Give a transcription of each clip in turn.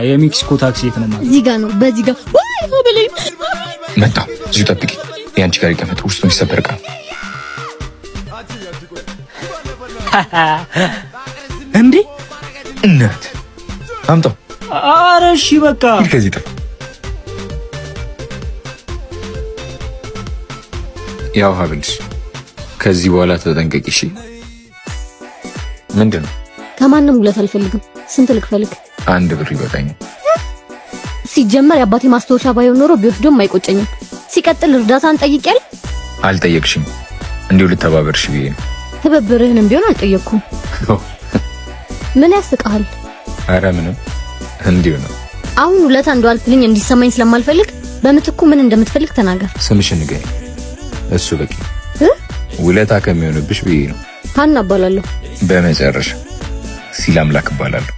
የሜክሲኮ ታክሲ የት ነው ማለት? እዚህ ጋር ነው፣ በዚህ ጋር ወይ በለኝ። መጣ። እዚሁ ጠብቂ። ያንቺ ጋር ይቀመጥ። ውስጡ ይሰበርቃ። እንዴ እናት አምጣው። ኧረ እሺ በቃ ከዚህ ጠፍ። ያው ሀብልሽ ከዚህ በኋላ ተጠንቀቂ እሺ። ምንድን ነው? ከማንም ሁለት አልፈልግም። ስንት ልክፈልግ? 1 ብር ይበቃኛል። ሲጀመር የአባቴ ማስታወሻ ባይሆን ኖሮ ቢወስዶም አይቆጨኝም። ሲቀጥል እርዳታን ጠይቄያለሁ። አልጠየቅሽም። እንዲሁ ልተባበርሽ ብዬ ነው። ትብብርህንም ቢሆን አልጠየቅኩም። ምን ያስቃል? አረ ምንም እንዲሁ ነው። አሁን ሁለት አንዱ አልፍልኝ እንዲሰማኝ ስለማልፈልግ በምትኩ ምን እንደምትፈልግ ተናገር። ስምሽን ንገሪ። እሱ በቂ። ውለታ ከሚሆንብሽ ብዬ ነው። ሀና እባላለሁ። በመጨረሻ ሲል አምላክ እባላለሁ።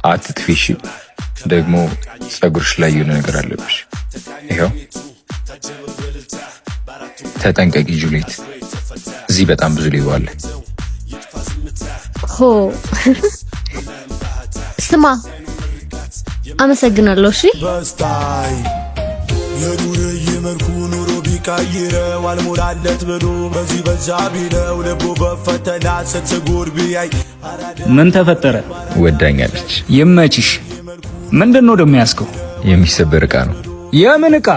አትጥፊሽ። ደግሞ ጸጉርሽ ላይ የሆነ ነገር አለብሽ። ይሄው ተጠንቀቂ ጁሊት። እዚህ በጣም ብዙ ሌባ አለ። ሆ ስማ፣ አመሰግናለሁ። እሺ የዱር ይመርኩ ኑሮ ቢቀይረው አልሞላለት ብሎ በዚህ በዛ ቢለው ልቡ በፈተና ስትጎር ቢያይ ምን ተፈጠረ? ወዳኛለች። ይመችሽ። ምንድነው ደግሞ ያስከው? የሚሰበር ዕቃ ነው። የምን ዕቃ?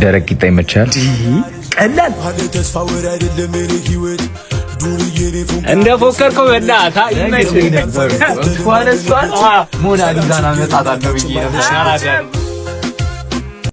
ደረቅ ቂጣ ይመቻል። ቀላል ተስፋ ወር አይደለም የኔ ህይወት እንደ ፎከርከው በእናታ ይመችሽ። ሞናሊዛና መጣጣ ነው ብዬ ነበር።